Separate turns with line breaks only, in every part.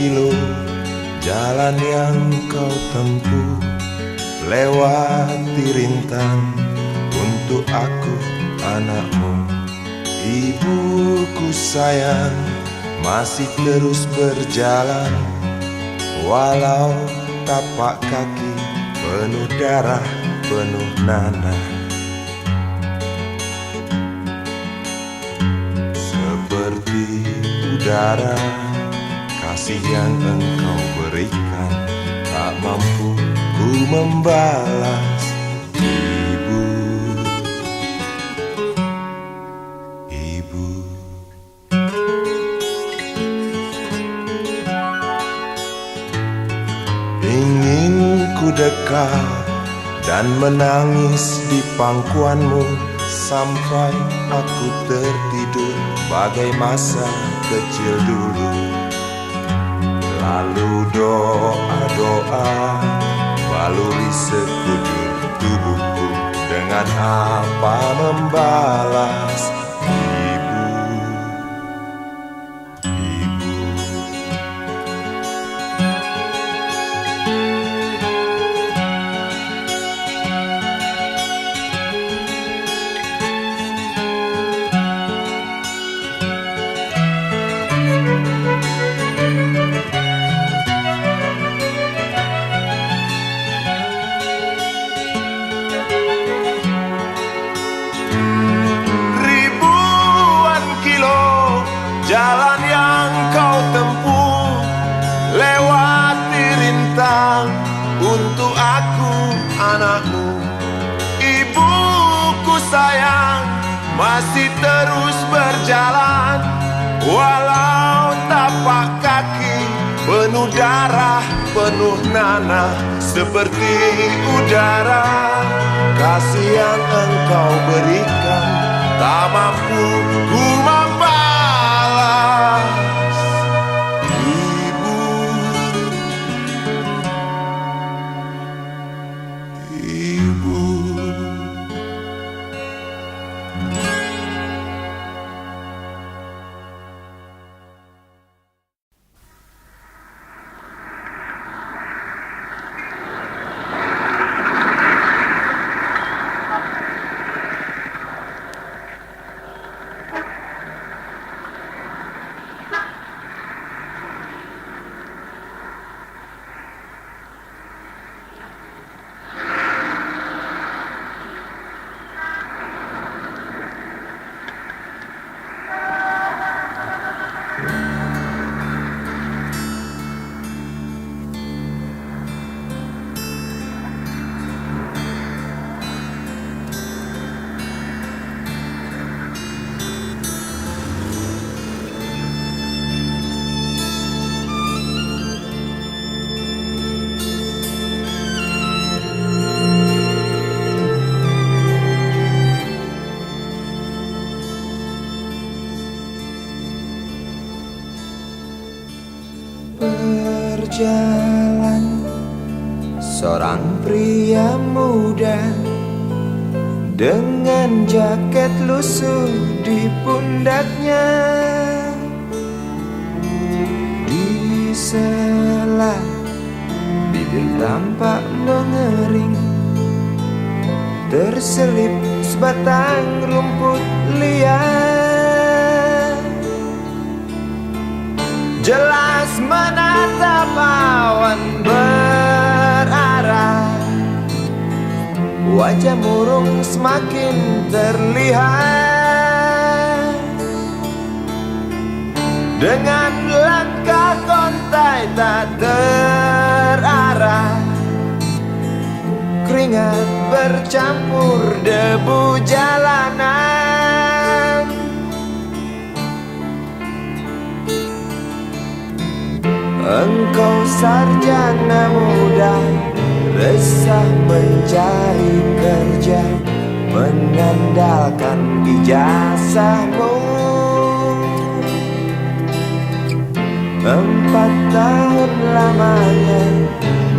kilo jalan yang kau tempuh, lewati rintang untuk aku anakmu. Ibuku sayang masih terus berjalan, walau tapak kaki penuh darah, penuh nanah. Seperti udara, kasih yang engkau berikan tak mampu ku membalas. Ibu, ibu. Ingin ku dekat dan menangis di pangkuanmu sampai aku tertidur bagai masa kecil dulu. Lalu doa-doa baluri sekujur tubuhku, dengan apa membalas. Ibu, ibu. Jalan yang kau tempuh, lewati rintang untuk aku anakmu. Ibuku sayang masih terus berjalan, walau tapak kaki penuh darah, penuh nanah. Seperti udara, kasih yang engkau berikan tak mampu ku membalas. Ibu, ibu.
Berjalan seorang pria muda dengan jaket lusuh di pundaknya. Di sela bibir tampak mengering, terselip sebatang rumput liar. Jelas menatap awan berarah, wajah murung semakin terlihat. Dengan langkah kontai tak terarah, keringat bercampur debu jalanan. Engkau sarjana muda, resah mencari kerja, mengandalkan ijazahmu. 4 tahun lamanya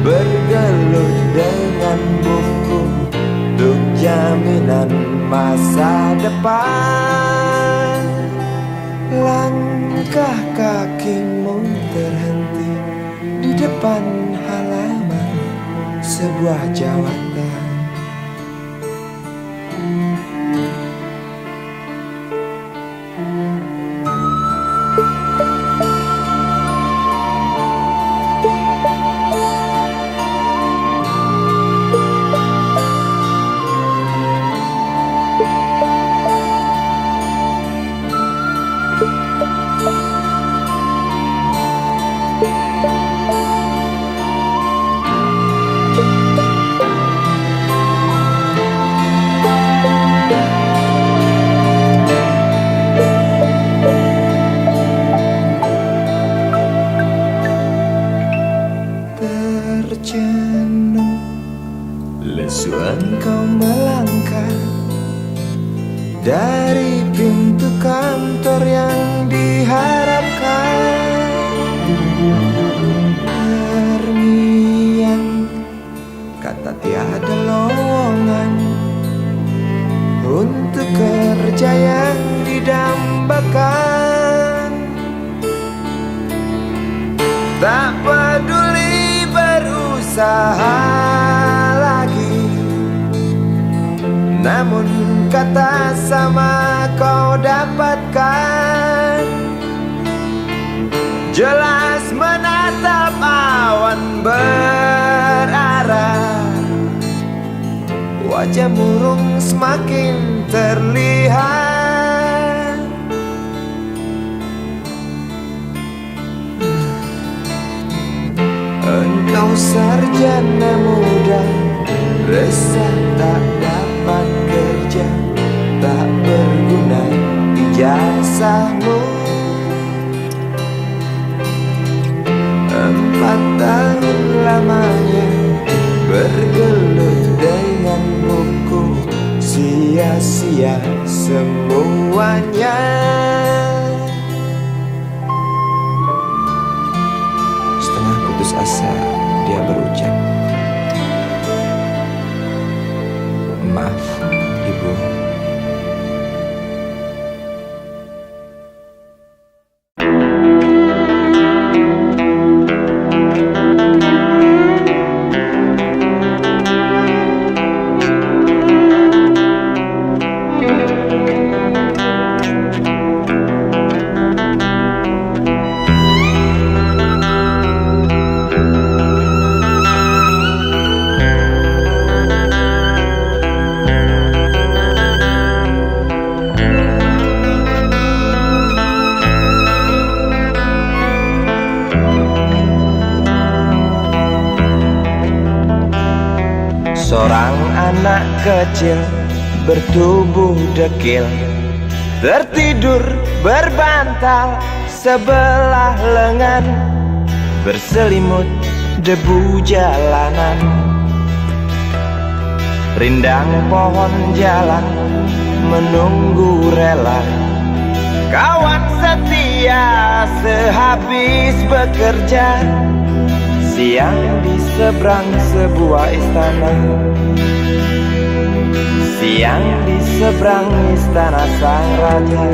bergelut dengan buku untuk jaminan masa depan. Langkah kakimu terhenti depan halaman sebuah jawatan. Terjenuh lesu engkau melangkah dari pintu kantor yang diharapkan. Terngiang kata tiada lowongan untuk kerja yang didambakan. Tak peduli berusaha lagi, namun kata sama kau dapatkan. Jelas menatap awan berarah, wajah murung semakin terlihat. Engkau sarjana muda, resah tak dapat kerja, tak berguna ijazahmu. 4 tahun lamanya bergelut dengan buku, sia-sia semuanya. Setengah putus asa dia berucap, "Maaf, Ibu." Seorang anak kecil bertubuh dekil tertidur berbantal sebelah lengan, berselimut debu jalanan. Rindang pohon jalan menunggu rela, kawan setia sehabis bekerja. Siang di seberang sebuah istana, siang di seberang istana sang raja.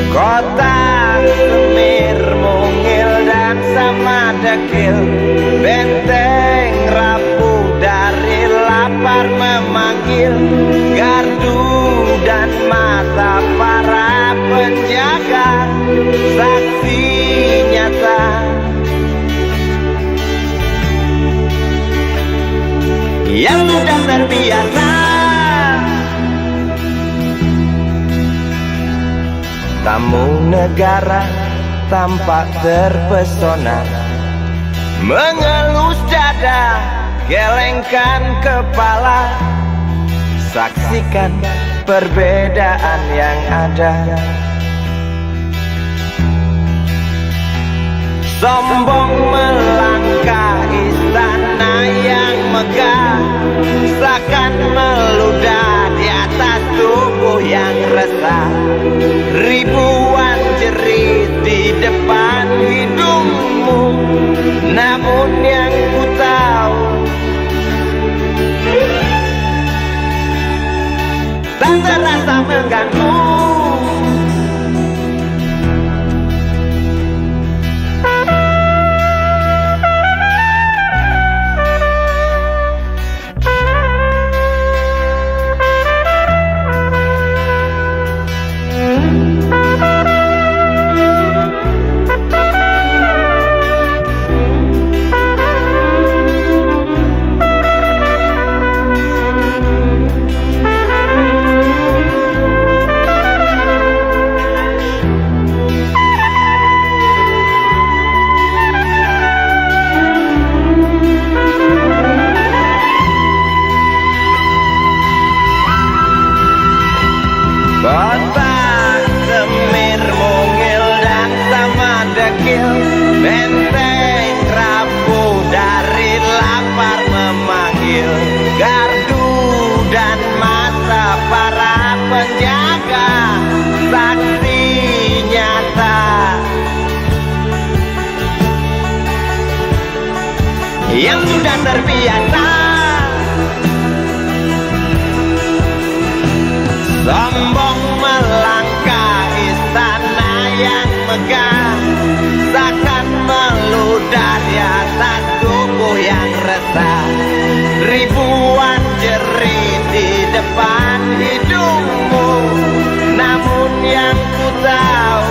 Kota semir mungil dan sama dekil, benteng rapuh dari lapar memanggil. Gardu dan mata para penjaga, saksi nyata. Yang sudah terbiasa tamu negara tampak terpesona, mengelus dada, gelengkan kepala, saksikan perbedaan yang ada. Sombong melangkah istana yang megah, seakan meludah di atas tubuh yang resah. Ribuan jerit di depan hidungmu, namun yang ku tahu tak terasa mengganggu. yang sudah terbiasa sombong melangkah istana yang megah, takkan meludah di atas tubuh yang resah. Ribuan jerit di depan hidungmu, namun yang ku tahu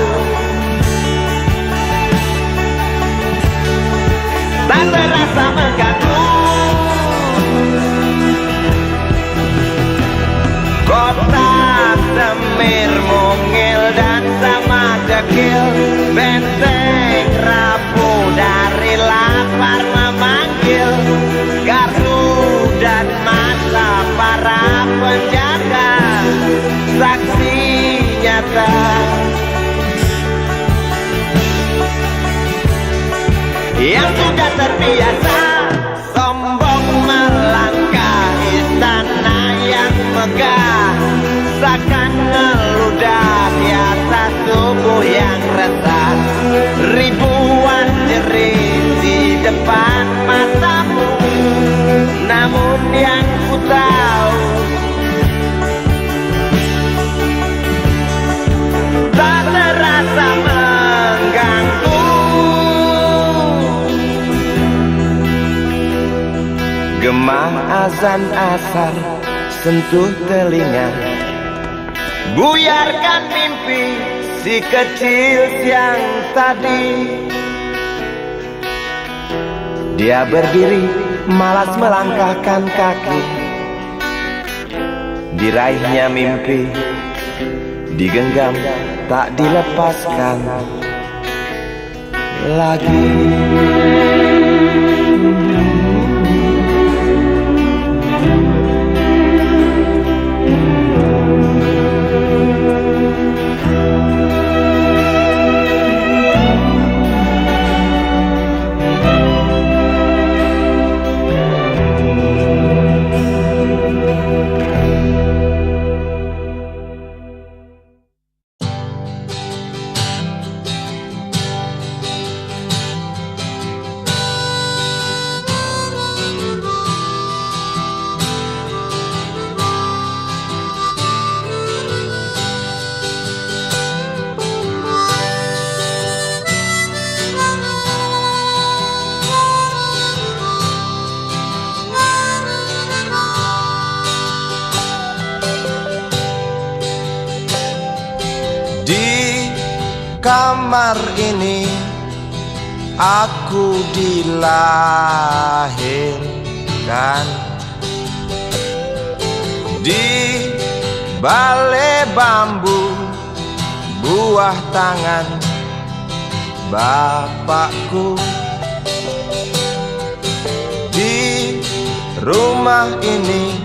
tak terasa mengganggu. Kota Semir mungil dan sama dekil, benteng rapuh dari lapar memanggil. Gardu dan mata para penjaga, saksi nyata yang sudah terbiasa sombong melangkah istana yang megah, takkan meludah di atas tubuh yang resah. Ribuan jerit di depan matamu, namun yang ku tahu tak terasa mengganggu. Gemah azan asar sentuh telinga, buyarkan mimpi si kecil siang tadi. Dia berdiri malas melangkahkan kaki, diraihnya mimpi digenggam tak dilepaskan lagi. Kamar ini aku dilahirkan, di balai bambu buah tangan bapakku. Di rumah ini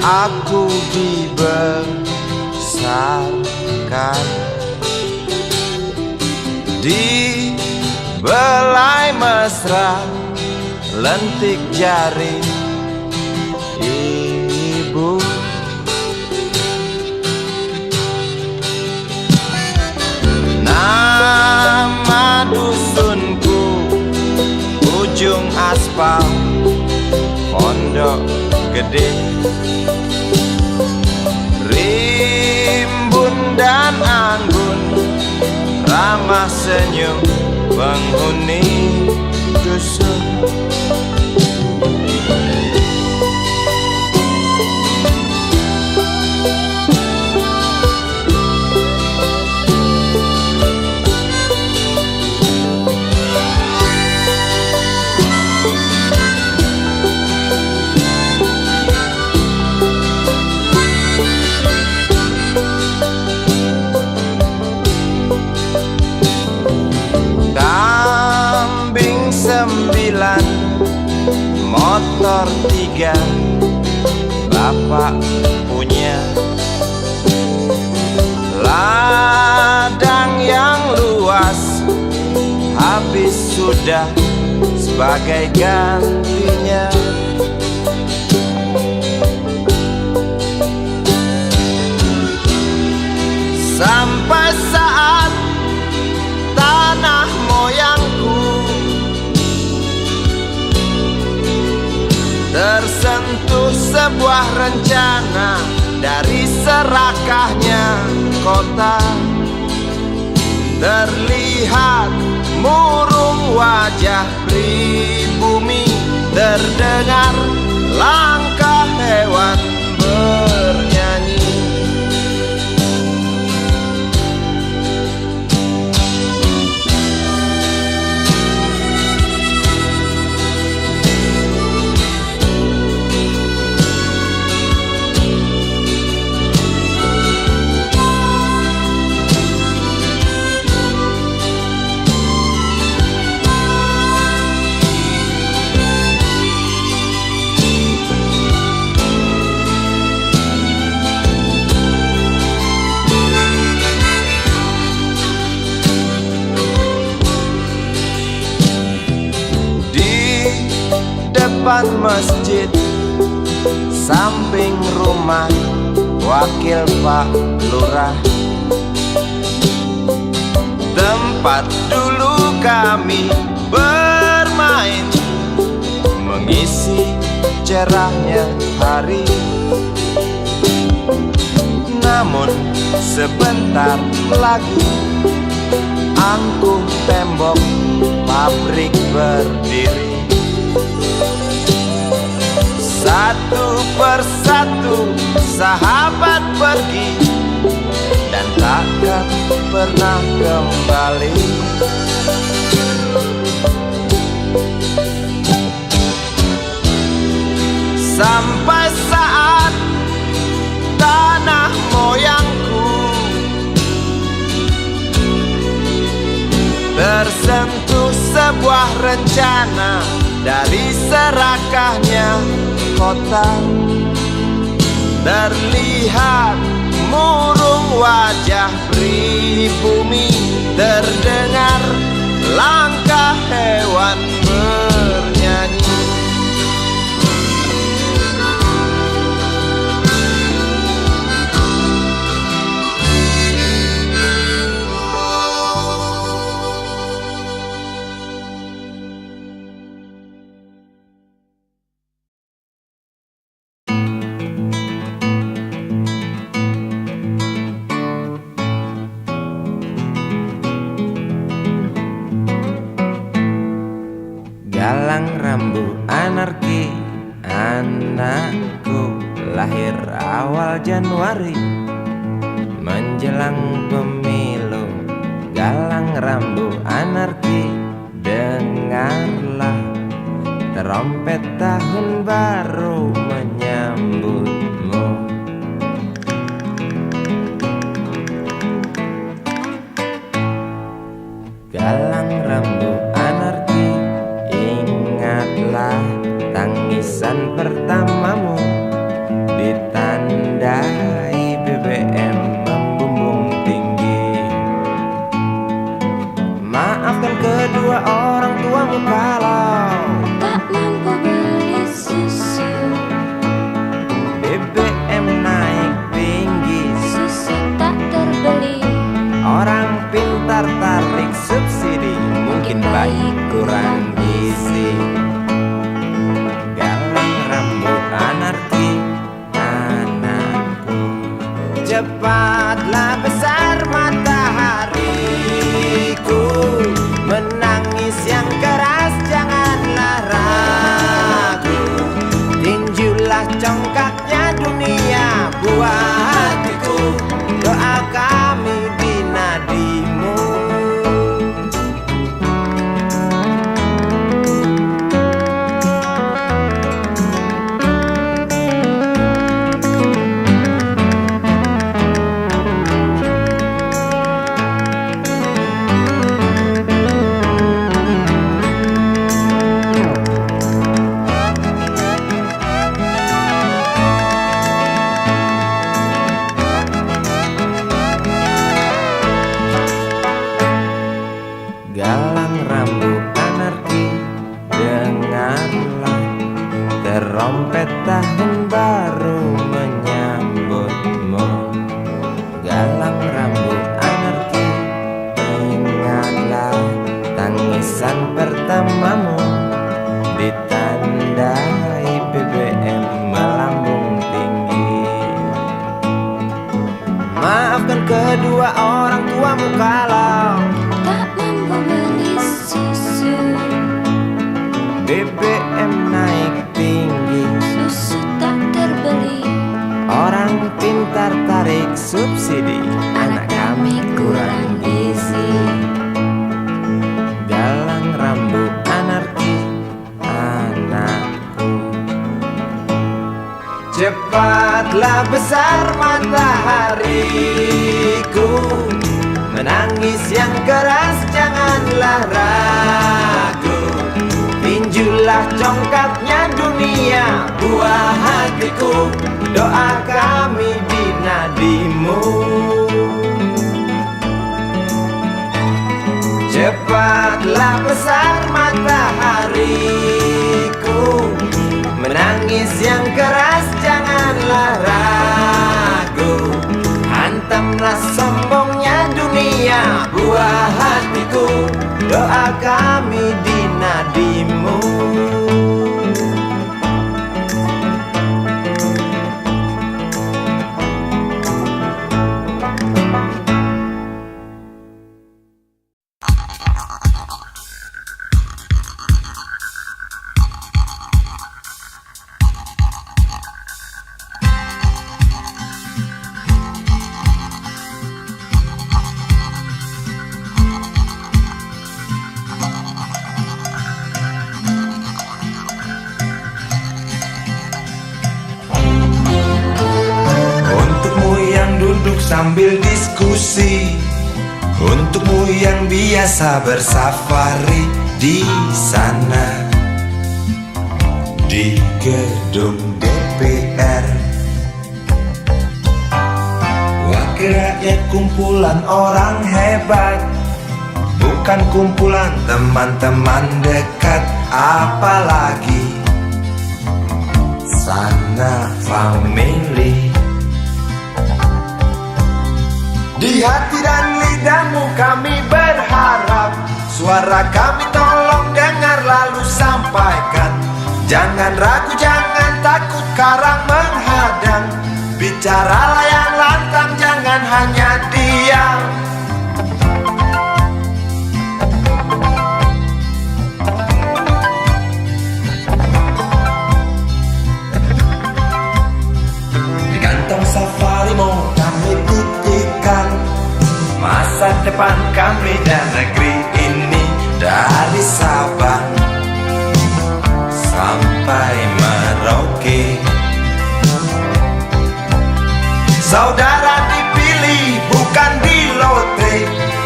aku dibesarkan, di belai mesra lentik jari ibu. Nama dusunku ujung aspal Pondok Gede, rimbun dan anggun ramah senyum penghuni dusun. Motor 3 bapak punya, ladang yang luas habis sudah sebagai gantinya. Sampai saat tanah moyangku
sebuah rencana dari serakahnya kota. Terlihat murung wajah pribumi, terdengar langkah hewan bernyanyi. Depan masjid, samping rumah wakil Pak Lurah, tempat dulu kami bermain, mengisi cerahnya hari. Namun sebentar lagi angkuh tembok pabrik berdiri. Satu persatu sahabat pergi dan takkan pernah kembali. Sampai saat tanah moyangku tersentuh sebuah rencana dari serakahnya kota. Terlihat murung wajah pribumi, terdengar langkah hewan bernyanyi.
Galang rambu anarki, anakku lahir awal Januari menjelang pemilu. Galang rambu anarki, dengarlah terompet tahun baru menyambutmu. Galang rambu anarki, ingatlah tangisan pertamamu, ditandai BBM membumbung tinggi. Maafkan kedua orang tuamu kalau
tak mampu beli susu.
BBM naik tinggi,
Susu tak terbeli.
orang pintar tarik subsidi, mungkin baik kurang gizi. Galang rambut anarki, anakku, cepatlah besar matahariku. Menangis yang keras janganlah ragu, tinjulah congkaknya dunia buat hatiku. Doa kami di nadimu. Galang rambut anarki, dengarlah terompet tahun baru menyambutmu. Galang rambut anarki, ingatlah tangisan pertamamu, ditandai BBM melambung BBM naik tinggi,
susu tak terbeli.
orang pintar tarik subsidi,
Anak kami kurang gizi.
galang rambut anarki anakku. Cepatlah besar matahariku, menangis yang keras janganlah ragu. Tinjulah congkaknya dunia, buah hatiku, doa kami di nadimu. Cepatlah besar matahariku, menangis yang keras janganlah ragu. Hantamlah sombongnya dunia, buah hatiku, doa kami di nadimu. Sambil diskusi, untukmu yang biasa bersafari di sana, di gedung DPR. Wakil rakyat kumpulan orang hebat, bukan kumpulan teman-teman dekat, apalagi sana family. Di hati dan lidahmu kami berharap, suara kami tolong dengar lalu sampaikan. Jangan ragu, jangan takut karang menghadang, bicaralah yang lantang, jangan hanya diam. Di kantong safarimu kami titipkan masa depan kami dan negeri ini, dari Sabang sampai Merauke. Saudara dipilih bukan di lotre,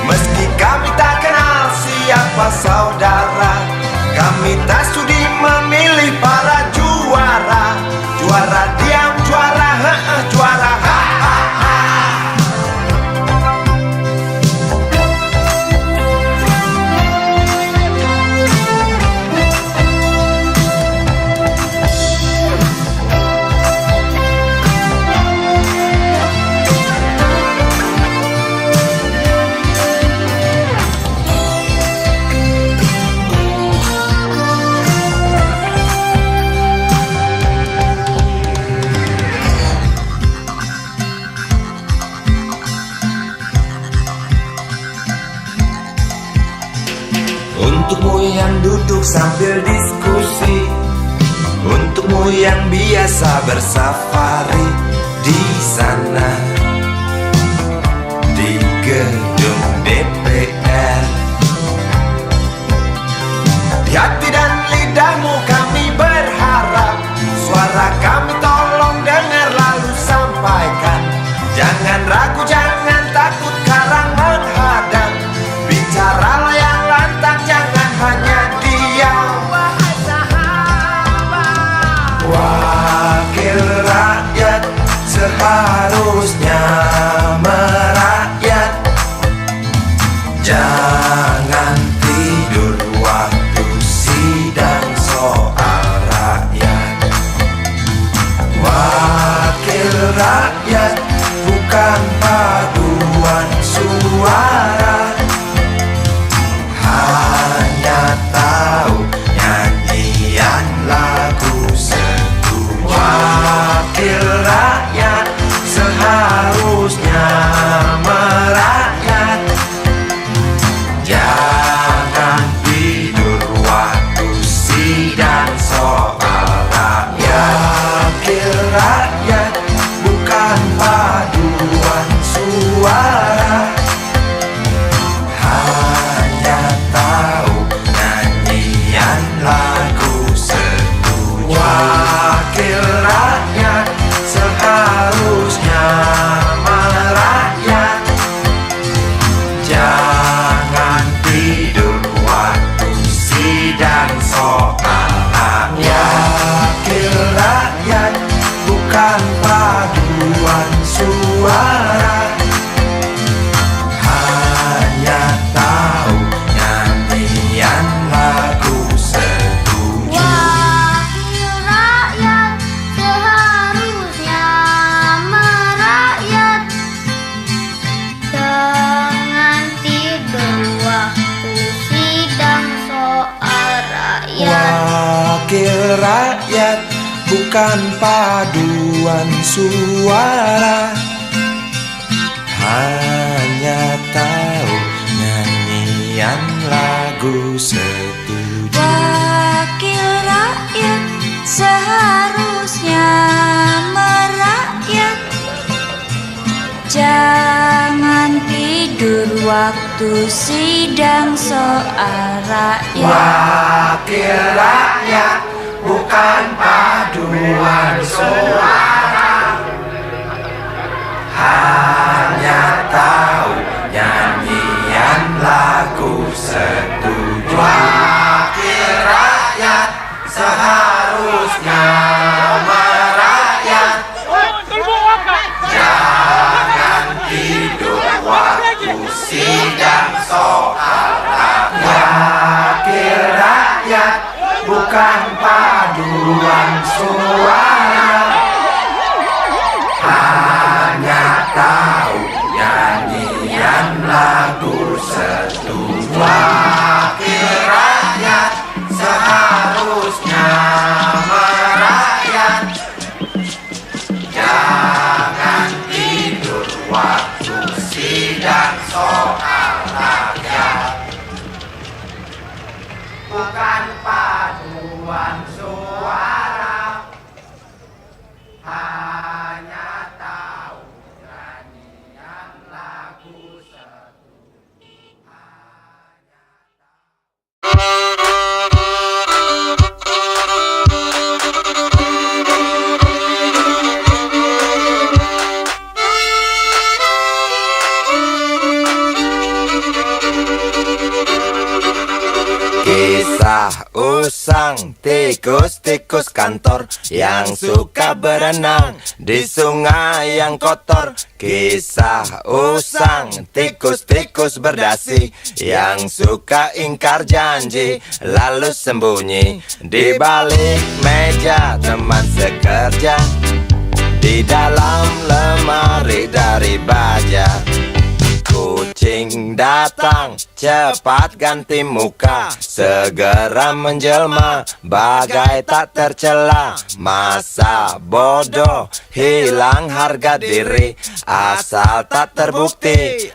meski kami tak kenal siapa saudara. Kami tak sudi memilih para juara, juara diam, juara juara ha. Untukmu yang duduk sambil diskusi, untukmu yang biasa bersafari di sana, di gedung DPR. Di hati dan lidahmu kami berharap, suara kami tolong dengar lalu sampaikan. Jangan ragu, jangan takut karang menghadang, bicaralah yang lantang, jangan hanya diam. Wahai sahabat, wakil rakyat seharusnya merakyat. Jangan tidur waktu siang.
rakyat, bukan paduan suara. Hanya tahu nyanyian lagu setuju.
Wakil rakyat seharusnya merakyat. Jangan tidur waktu sidang soal rakyat.
Wakil rakyat, bukan paduan suara. Hanya tahu nyanyian lagu setuju. Wakil rakyat seharusnya merakyat. Jangan tidur waktu sidang soal rakyat. Wakil rakyat, bukan paduan suara. Hanya tahu nyanyian lagu setuju. Wakil rakyat seharusnya merakyat. Jangan tidur waktu sidang soal rakyat. Bukan paduan suara. Hanya tahu nyanyian lagu setuju.
Kisah usang tikus-tikus kantor yang suka berenang di sungai yang kotor. Kisah usang tikus-tikus berdasi yang suka ingkar janji lalu sembunyi di balik meja teman sekerja, di dalam lemari dari baja. Kucing datang, cepat ganti muka, segera menjelma, bagai tak tercela. Masa bodoh, hilang harga diri, asal tak terbukti,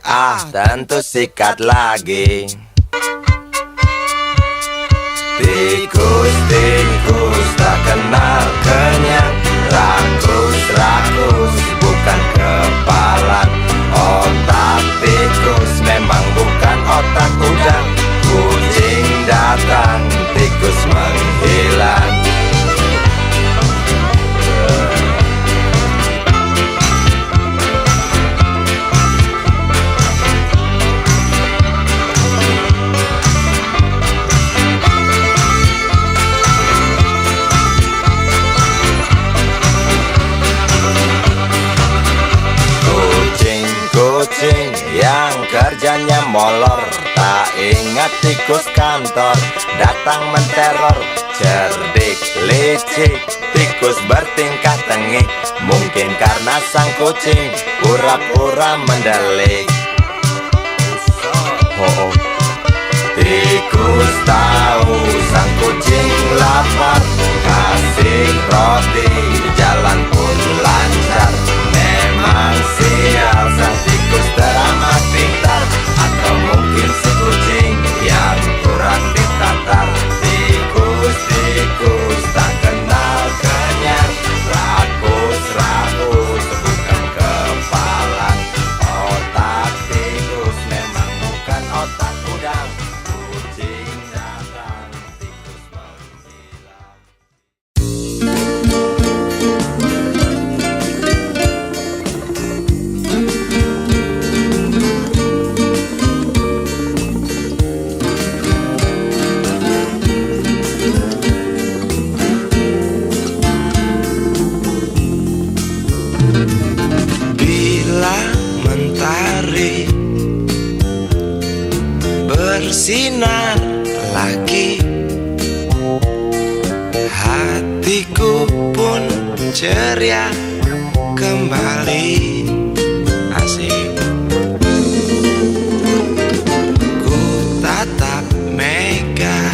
tentu sikat lagi. Tikus-tikus tak kenal kenyang, rakus-rakus bukan kepalan. Otak tikus memang bukan otak udang. Kucing datang, tikus menghilang. Kucing yang kerjanya molor, tak ingat tikus kantor, datang menteror. Cerdik, licik, tikus bertingkah tengik, mungkin karena sang kucing pura-pura mendelik. Tikus tahu sang kucing lapar, kasih roti, jalan pun lancar. Memang sial sang tikus teramat pintar, atau mungkin si kucing yang kurang ditatar. Tikus-tikus tak kenal kenyang, rakus-rakus bukan kepalan. Otak tikus memang bukan otak udang. Kucing datang, tikus menghilang.
Bila mentari bersinar lagi, hatiku pun ceria kembali. Asik. Ku tatap mega,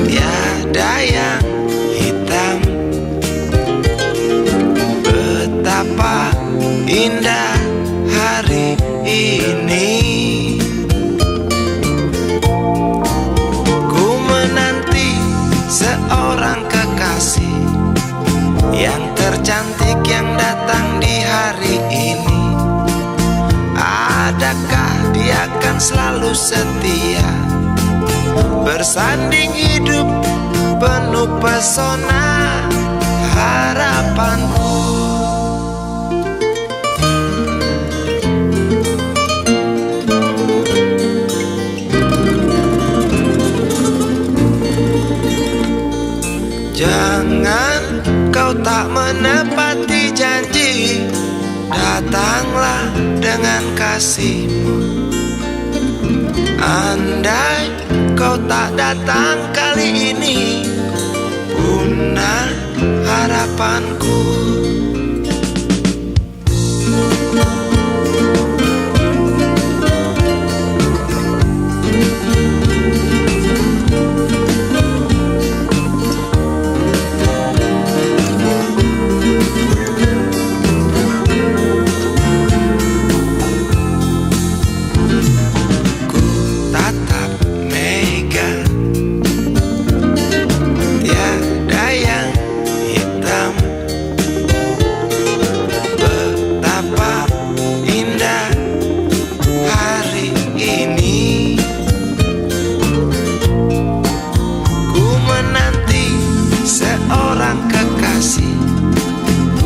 tiada seorang kekasih yang tercantik yang datang di hari ini. Adakah dia akan selalu setia bersanding hidup penuh pesona harapanku? Jangan kau tak menepati janji, datanglah dengan kasihmu. Andai kau tak datang kali ini, punah harapanku.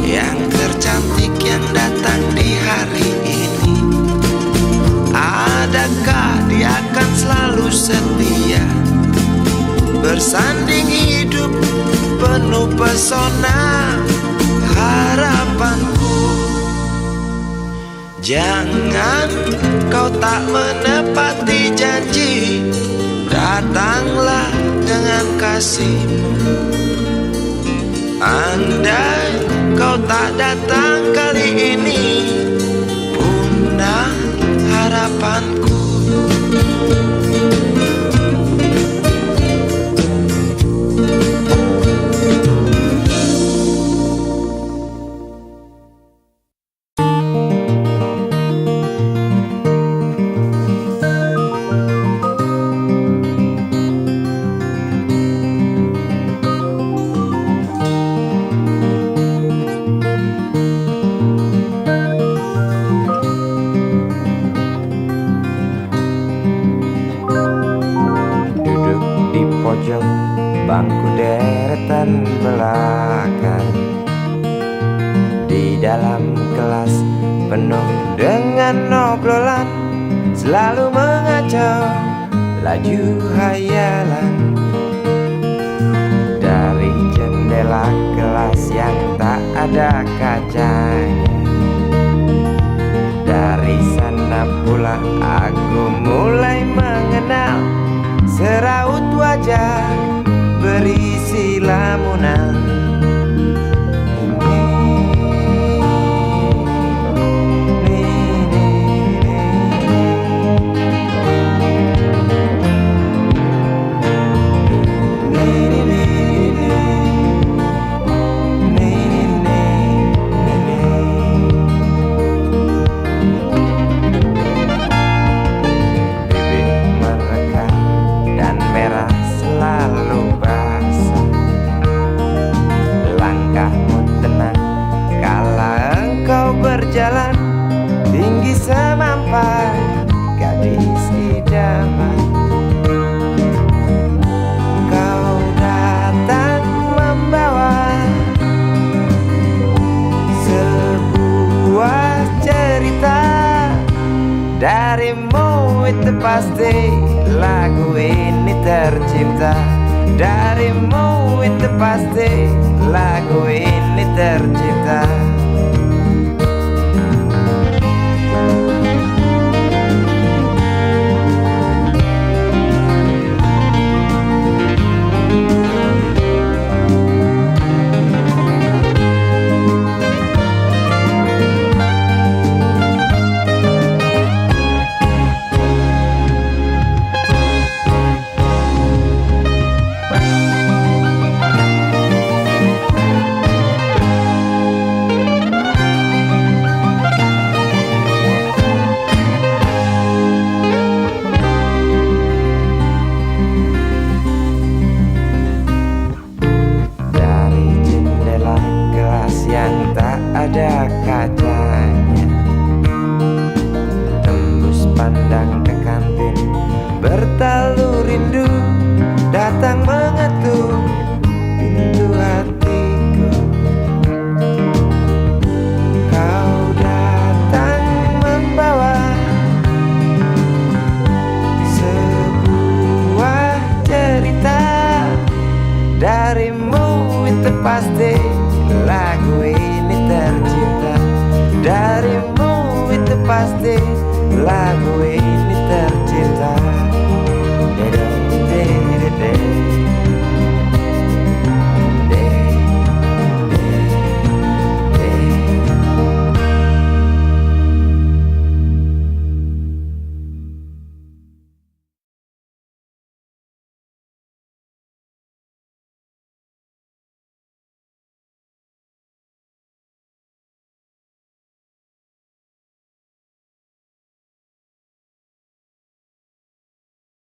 Yang tercantik yang datang di hari ini. Adakah dia akan selalu setia bersanding hidup penuh pesona harapanku? Jangan kau tak menepati janji, datanglah dengan kasihmu. Andai kau tak datang kali ini, punah harapanku.
Pojok bangku deretan belakang, di dalam kelas penuh dengan obrolan, selalu mengacau laju hayalan. Dari jendela kelas yang tak ada kacanya, dari sana pula aku mulai mengenal seraut wajah berisi lamunan. Berjalan tinggi semampai gadis idaman, kau datang membawa sebuah cerita. Darimu itu pasti lagu ini tercipta. Darimu itu pasti lagu ini tercipta. Darimu itu pasti lagu ini tercipta. Darimu itu pasti lagu ini tercipta.